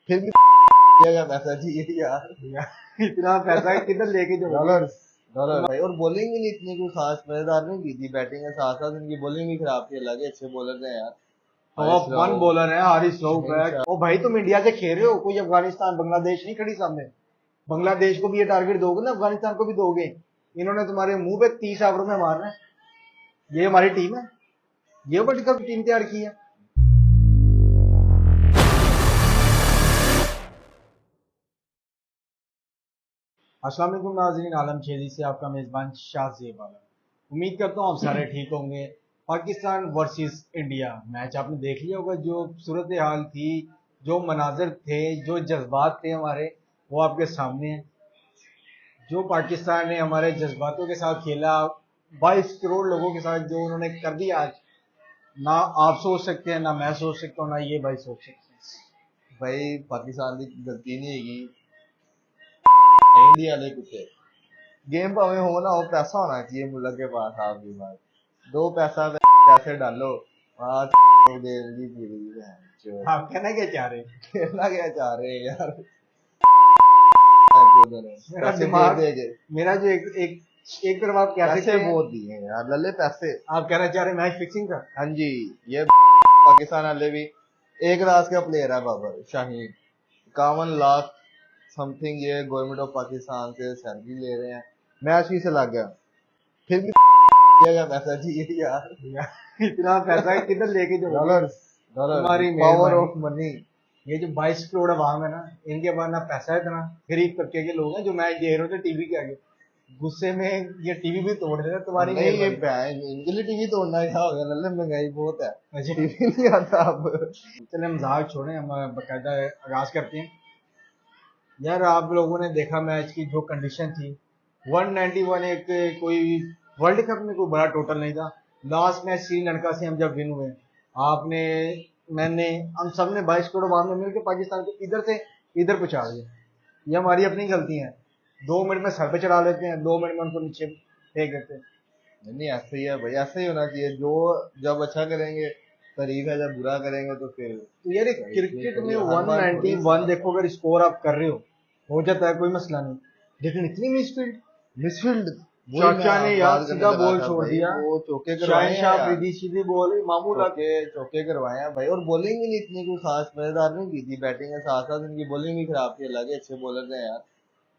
फिर भी का पैसा चाहिए यार। इतना पैसा किधर लेके जो डॉलर्स डॉलर भाई। और बॉलिंग भी नहीं इतनी कोई खास मजेदार नहीं की थी, बैटिंग के साथ साथ इनकी बॉलिंग भी खराब थी। अलग अच्छे बॉलर हैं यार। टॉप वन बॉलर है हारिस रऊफ है। शहनशाह। ओ भाई तुम इंडिया से खेल रहे हो, कोई अफगानिस्तान बांग्लादेश नहीं खड़ी सामने। बांग्लादेश को भी ये टारगेट दोगे ना, अफगानिस्तान को भी दोगे। इन्होंने तुम्हारे मुंह पे 30 ओवरों में मारना है। ये हमारी टीम है, ये वर्ल्ड कप टीम तैयार की है। अस्सलाम वालेकुम नाज़रीन, आलम छेदी से आपका मेज़बान शाहज़ेब वाला। उम्मीद करता हूँ आप सारे ठीक होंगे। पाकिस्तान वर्सेस इंडिया मैच आपने देख लिया होगा। जो सूरत हाल थी, जो मनाजर थे, जो जज्बात थे हमारे, वो आपके सामने हैं। जो पाकिस्तान ने हमारे जज्बातों के साथ खेला, 22 करोड़ लोगों के साथ जो उन्होंने कर दिया आज, ना आप सोच सकते हैं, ना मैं सोच सकता हूँ, ना ये भाई सोच सकते हैं। भाई पाकिस्तान की गलती नहीं है, इंडिया वाले कुत्ते। गेम भावे हो ना हो, पैसा होना चाहिए मुल्क के पास। आपके पास दो पैसा पैसे डालो, आज आप कहना क्या चाह रहे हैं? खेलना क्या चाह रहे हैं यार। मेरा पैसे दिमाग, दे दे मेरा जो एक तरफ आप कह सकते पैसे हैं, बहुत दिए हैं यार, लल्ले पैसे। आप कहना चाह रहे हैं मैच फिक्सिंग का। हाँ जी, ये पाकिस्तान वाले भी एक रात का प्लेयर है बाबर शाहीन। 51 लाख समथिंग ये गवर्नमेंट ऑफ पाकिस्तान से सैलरी ले रहे हैं। मैच ही से लग गया, फिर भी का पैसा चाहिए यार। इतना पैसा किधर लेके जो डॉलर्स डॉलर तुम्हारी पावर मेहरबानी। Of money. ये जो 22 करोड़ अवाम है ना, इनके पास ना पैसा है, इतना गरीब तबके के लोग हैं जो मैच देख रहे थे टीवी के आगे, गुस्से में ये टीवी भी तोड़ देते। तुम्हारी नहीं ये मेहरबानी। इनके लिए टीवी तोड़ना क्या हो गया, लल्ले महंगाई बहुत है, अच्छा, टीवी नहीं आता अब। चले मजाक छोड़े, हम बाकायदा आगाज करते हैं। यार आप लोगों ने देखा मैच की जो कंडीशन थी, 191 एक कोई वर्ल्ड कप में कोई बड़ा टोटल नहीं था। लास्ट मैच श्रीलंका से हम जब विन हुए, आपने, मैंने, हम सब ने 22 करोड़ आवाम ने मिलकर पाकिस्तान को इधर से इधर पहुंचा दिया। ये हमारी अपनी गलती है। 2 मिनट में सर पे चढ़ा लेते हैं, 2 मिनट में उनको नीचे फेंक देते हैं। नहीं ऐसे ही है भाई, ऐसे ही होना चाहिए। जो जब अच्छा करेंगे तारीफ है, जब बुरा करेंगे तो फिर तो यार क्रिकेट में हर बार थोड़ी 191 देखो, अगर स्कोर आप कर रहे हो जाता है, कोई मसला नहीं। लेकिन इतनी मिसफील्ड, मिसफील्ड। वही मैं चाचा ने यार बात करने सीधा लगा बॉल था छोड़ भाई, दिया। वो चौके करवाए हैं शहनशाह यार। अफरीदी सीधी बॉल, मामूल। चौके चौके करवाए हैं भाई। और बॉलिंग भी नहीं इतनी कोई खास मजेदार नहीं की थी, बैटिंग के साथ साथ इनकी बॉलिंग भी खराब थी। अलग अच्छे बॉलर हैं यार।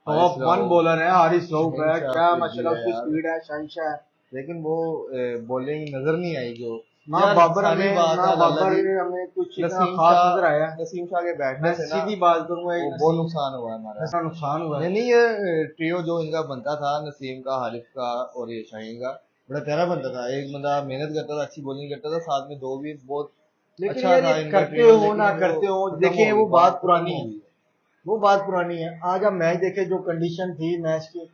Haris top one Rao, bowler है हारिस रऊफ है, शहनशाह क्या अफरीदी माशाल्लाह है उसकी यार। स्पीड है, शहनशाह है। लेकिन वो बॉलिंग नजर नहीं आई जो। ना यार बाबर सारी हमें, बात ना है लाला बाबर जी, हमें कुछ इतना नसीम खास शाह, नजर आया। नसीम शाह के बैठने मैं से ना सीधी बात करूंगा, वो बहुत नसीम, नुकसान हुआ हमारा। ऐसा नुकसान हुआ नहीं है। नहीं, ये ट्रियो जो इनका बनता था, नसीम का, हारिफ का और ये शाहीन का, बड़ा प्यारा बनता था। एक बंदा मेहनत करता था, अच्छी बॉलिंग करता था, साथ में दो भी बहुत लेकिन अच्छा यार ये था इनका करते ट्रियो। हो ना लेकिन वो करते हो, खत्म देखिए हो गई, वो बात बात खत्म पुरानी हो है। गई। वो बात पुरानी है। आज आप मैच देखे, जो कंडीशन थी मैच की,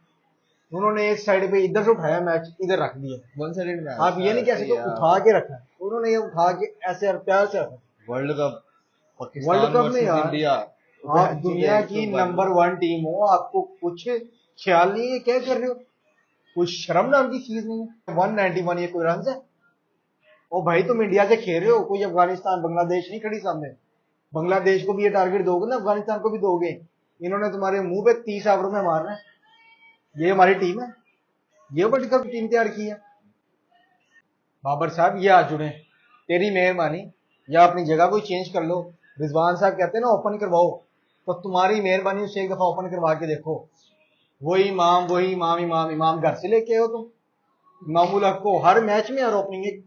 उन्होंने एक साइड पे इधर से उठाया, मैच इधर रख दिया। वन साइडेड मैच आप ये था, नहीं कह ऐसे ही सकते है। उठा के रखा है, उन्होंने ये उठा के ऐसे और प्यार से रखा। World cup world Pakistan cup में वर्सेस यार, इंडिया, आप दुनिया की नंबर 1 टीम हो, आपको कुछ ख्याल नहीं है क्या कर रहे हो? कुछ शर्म नाम की चीज नहीं है। 191 ये कोई रन है? ओ भाई तुम इंडिया से खेल रहे हो, कोई अफगानिस्तान बांग्लादेश नहीं खड़ी सामने। बांग्लादेश को भी ये टारगेट दोगे ना, अफगानिस्तान को भी दोगे। इन्होंने तुम्हारे मुंह पे 30 ओवरों में मारना है। ये हमारी टीम है, ये वर्ल्ड कप टीम तैयार की है। बाबर साहब ये आ जुड़े, तेरी मेहरबानी, या अपनी जगह कोई चेंज कर लो। रिजवान साहब कहते हैं ना ओपन करवाओ, तो तुम्हारी मेहरबानी उससे एक दफा ओपन करवा के देखो। वही इमाम, वही इमाम, इमाम इमाम घर से लेके आओ तुम। इमामुल हक को हर मैच में, हर ओपनिंग,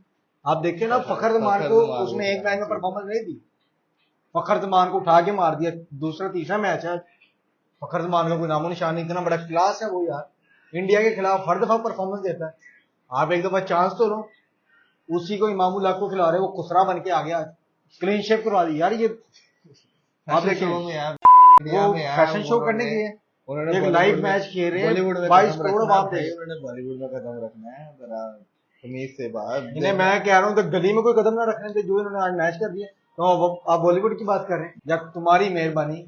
आप देखते ना फखर जमान को, उसने एक मैच में परफॉर्मेंस नहीं दी। फखर जमान को उठा के मार दिया, दूसरा तीसरा मैच है। फखर जमान का कोई नामो निशान नहीं, इतना बड़ा क्लास है वो यार। इंडिया के खिलाफ हर दफा परफॉर्मेंस देता है। आप एक दफा चांस तो लो। उसी को इमामुल हक को खिला रहे, वो खुसरा बन के आ गया, क्लीन शेप करवा दी यार। ये आप फैशन देखें, शो में यार, वो इंडिया में है, फैशन शो करने के लिए उन्होंने एक बॉलीवुड लाइव में, मैच खेल रहे बॉलीवुड हैं, में 22 कदम करोड़ रखना है आप भाई, देख। उन्होंने बॉलीवुड में कदम रखना है जरा तमीज से बात। इन्हें मैं कह रहा हूँ, तो गली में कोई कदम ना रखने थे, जो इन्होंने आज मैच कर दिया। तो आप बॉलीवुड की बात कर रहे हैं? जब तुम्हारी मेहरबानी,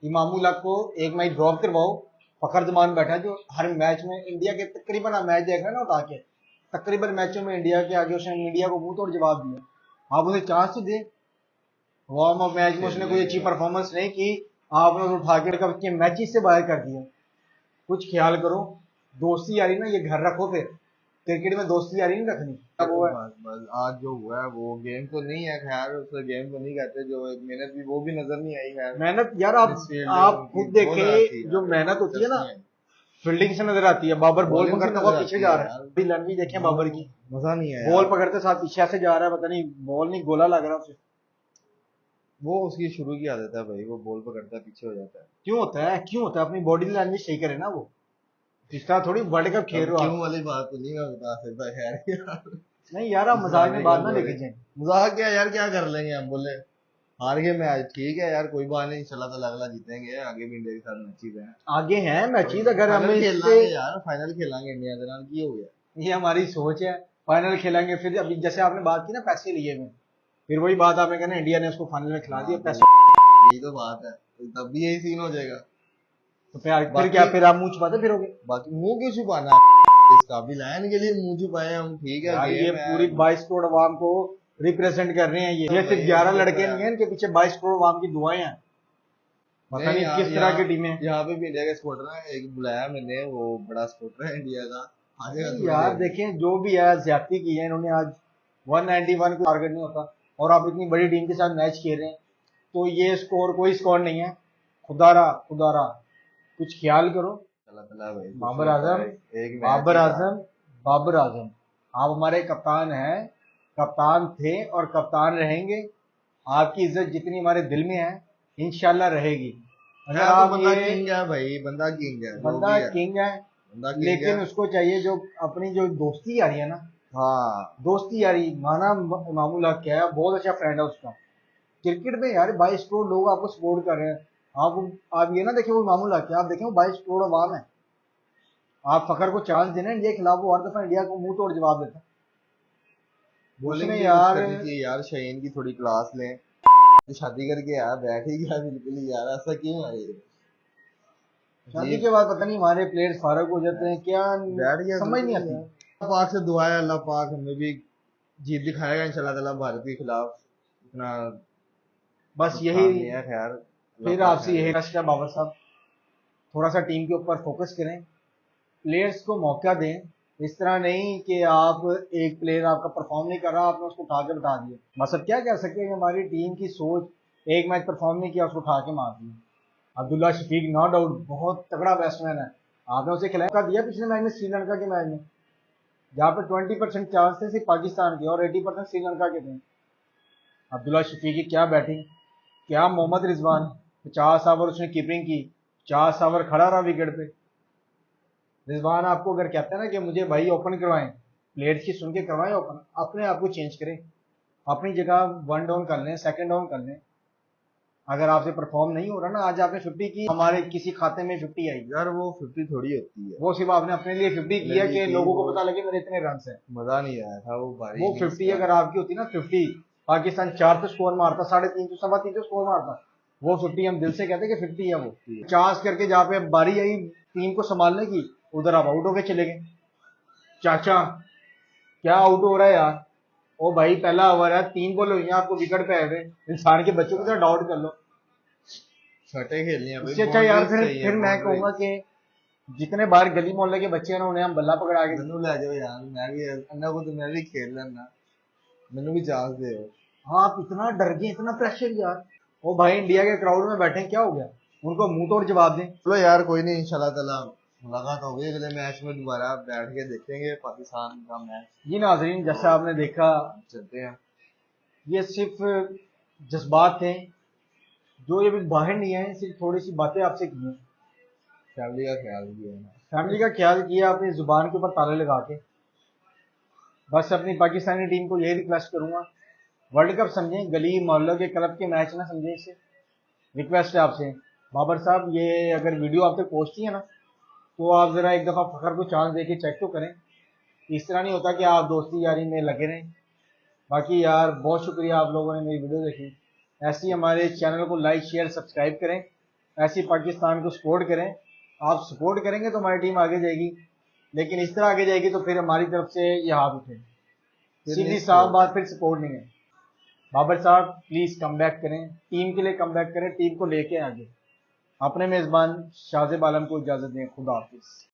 इमामुल हक को एक मैच ड्रॉप करवाओ। फखर जमान बैठा जो हर मैच में इंडिया के तकरीबन, आप मैच देख रहे हैं ना उठा के, तकरीबन मैचों में इंडिया के आगे उसने मीडिया को मुंह तोड़ जवाब दिया। आप उसे चांस तो दे। वार्म अप मैच में उसने कोई अच्छी परफॉर्मेंस नहीं की, आपने उसे उठा के मैचेस से बाहर कर दिया। कुछ ख्याल करो, दोस्ती यारी ना ये घर रखो, फिर क्रिकेट में दोस्ती यारी नहीं रखनी। अब वो है बस आज जो हुआ है वो गेम तो नहीं है, खैर उसे गेम तो नहीं कहते, जो एक मेहनत भी वो भी नजर नहीं आई। खैर मेहनत यार, आप खुद देखे जो मेहनत होती है ना, फील्डिंग से नजर आती है। बाबर बॉल पकड़ते हुआ पीछे जा रहा है, अभी लन भी देखें बाबर की, मजा नहीं है बॉल पकड़ते साथ पीछे से जा रहा है, पता नहीं बॉल नहीं गोला लग रहा उसे। वो उसकी शुरू की आदत है भाई, वो बॉल पकड़ता है पीछे हो जाता है। क्यों होता है, क्यों होता है? अपनी बॉडी लैंग्वेज सही करे ना वो, इस तरह थोड़ी वर्ल्ड कप खेल रहा क्यों वाली बात तो नहीं मैं बता सकता। खैर नहीं यार, आप मजाक में बात ना लेके जाए। मजाक क्या यार, क्या कर लेंगे हम, बोले हार गए मैच, ठीक है यार कोई बात नहीं, इंशाल्लाह ताला अगला जीतेंगे, आगे भी इंडिया के साथ मैचेस हैं, आगे हैं मैचेस, अगर हमें खेलेंगे यार, फाइनल खेलेंगे इंडिया के साथ, की हो गया, ये हमारी सोच है, फाइनल खेलेंगे। फिर अभी जैसे आपने बात की ना पैसे लिए हुए, फिर वही बात आपने कहना इंडिया ने उसको फाइनल में खिला दिया पैसे, यही तो बात है, तब भी यही सीन हो जाएगा। तो फिर क्या, फिर आप मुंह छुपाते फिरोगे? बाकी मुंह क्यों छुपाना, इस काबिल है इनके लिए मुंह छुपाए हम, ठीक है ये पूरी 22 करोड़ आवाम को रिप्रेजेंट कर रहे हैं। ये सिर्फ 11 लड़के नहीं है, इनके पीछे 22 करोड़ आवाम की दुआएं हैं। पता नहीं किस तरह की टीमें। यहाँ पे भी इंडिया का सपोर्टर है, एक बुलाया मैंने, वो बड़ा सपोर्टर है इंडिया का, यार देखें जो भी है, ज्यादती की है इन्होंने। आज 191 को टारगेट नहीं होता और आप इतनी बड़ी टीम के साथ मैच खेल रहे हैं, तो ये स्कोर कोई स्कोर नहीं है। खुदारा खुदारा कुछ ख्याल करो। बाबर आजम, बाबर आजम, बाबर आजम, आप हमारे कप्तान हैं, कप्तान थे और कप्तान रहेंगे। आपकी इज्जत जितनी हमारे दिल में है इंशाल्लाह रहेगी। अगर आप बंदा किंग है भाई, बंदा किंग है, बंदा किंग है, लेकिन उसको चाहिए जो अपनी जो दोस्ती यारी है ना, हाँ दोस्ती यारी, माना मामूला क्या है, बहुत अच्छा फ्रेंड है उसका। क्रिकेट में यार 22 करोड़ लोग आपको सपोर्ट कर रहे हैं, आप ये ना देखें वो मामूला क्या, आप देखें वो 22 करोड़ अवाम है। आप फखर को चांस देना इंडिया के खिलाफ, वो हर दफा इंडिया को मुंह तोड़ जवाब देता है। बोलेंगे यार शाहीन की थोड़ी क्लास लें, शादी करके यार बैठ ही गया बिल्कुल ही, यार ऐसा क्यों है? शादी के बाद पता नहीं हमारे प्लेयर्स फारग हो जाते हैं क्या, बैठ गया समझ नहीं आती। पाक से दुआ है, अल्लाह पाक हमें भी जीत दिखाएगा इंशाल्लाह ताला भारत के खिलाफ। इतना बस यही है। खैर फिर आपसे यही रिक्वेस्ट है बाबर साहब, थोड़ा सा टीम के ऊपर फोकस करें, प्लेयर्स को मौका दें। इस तरह नहीं कि आप एक प्लेयर आपका परफॉर्म नहीं कर रहा, आपने उसको उठा के बता दिया। बस अब क्या कह सकते हैं, हमारी टीम की सोच, एक मैच परफॉर्म नहीं किया उसको उठा के मार दिया। अब्दुल्ला शफीक नो डाउट बहुत तगड़ा बैट्समैन है, आपने उसे खिलाया दिया पिछले मैच में, श्रीलंका के मैच में, जहाँ पे 20% चांस थे सिर्फ पाकिस्तान के और 80% श्रीलंका के थे। अब्दुल्ला शफीक की क्या बैटिंग, क्या मोहम्मद रिजवान, 50 ओवर उसने कीपिंग की, 50 ओवर खड़ा रहा विकेट पे। रिजवान आपको अगर कहता है ना कि मुझे भाई ओपन करवाएं, प्लेयर्स की सुन के करवाएं ओपन, अपने आप को चेंज करें, अपनी जगह 1 डाउन कर लें, 2nd डाउन कर लें। अगर आपसे परफॉर्म नहीं हो रहा ना, आज आपने 50 की, हमारे किसी खाते में 50 आई यार, वो 50 थोड़ी होती है, वो सिर्फ आपने अपने लिए 50 किया कि लोगों को पता लगे मेरे इतने रन है। मजा नहीं आया था वो 50 अगर आपकी होती ना 50, पाकिस्तान 4 तो स्कोर मारता, 3.5 तो 3.25 स्कोर मारता, वो 50 हम दिल से कहते कि 50 है वो। 50 करके जहाँ पे बारी आई टीम को संभालने की, उधर आप आउट होके चले गए। चाचा क्या आउट हो रहा है यार, ओ भाई पहला ओवर है, 3 बॉल हुई हैं, आपको विकेट पे आए, इंसान के बच्चों की तरह डाउट कर लो, छठे खेलने हैं। इससे अच्छा यार फिर मैं कहूंगा कि जितने बार गली मोहल्ले के बच्चे हैं ना, उन्हें हम बल्ला पकड़ा के मैनू ले जाओ यार, मैं भी अन्ना को तो मैं भी खेल लेना, मैनू भी चांस दे। हाँ आप इतना डर गए, इतना प्रेशर यार, ओ भाई इंडिया के क्राउड में बैठे क्या हो गया, उनको मुंह तोड़ जवाब दें। चलो यार कोई नहीं, इंशाल्लाह ताला मुलाकात होगी अगले मैच में, दोबारा बैठ के देखेंगे पाकिस्तान का मैच। जी नाजरीन, जैसा आपने देखा, चलते हैं, ये सिर्फ जज्बात थे जो ये भी बाहर नहीं आए, सिर्फ थोड़ी सी बातें आपसे की हैं। फैमिली का ख्याल किया, फैमिली का ख्याल किया अपनी जुबान के ऊपर ताले लगा के। बस अपनी पाकिस्तानी टीम को यही रिक्वेस्ट करूंगा, वर्ल्ड कप समझें, गली मोहल्लों के क्लब के मैच ना समझें इसे। रिक्वेस्ट है आपसे बाबर साहब, ये अगर वीडियो आप तक पहुंचती है ना, तो आप जरा एक दफा फखर को चांस दे के चेक तो करें। इस तरह नहीं होता कि आप दोस्ती यारी में लगे रहें। बाकी यार बहुत शुक्रिया आप लोगों ने मेरी वीडियो देखी, ऐसी हमारे चैनल को लाइक शेयर सब्सक्राइब करें, ऐसी पाकिस्तान को सपोर्ट करें। आप सपोर्ट करेंगे तो हमारी टीम आगे जाएगी, लेकिन इस तरह आगे जाएगी तो फिर हमारी तरफ से ये हाथ उठे, सीधी साफ बात, फिर सपोर्ट नहीं है। बाबर साहब प्लीज कम बैक करें, टीम के लिए कम बैक करें, टीम को लेके आगे। अपने मेजबान शाहजेब आलम को इजाजत दें। खुदा हाफिज।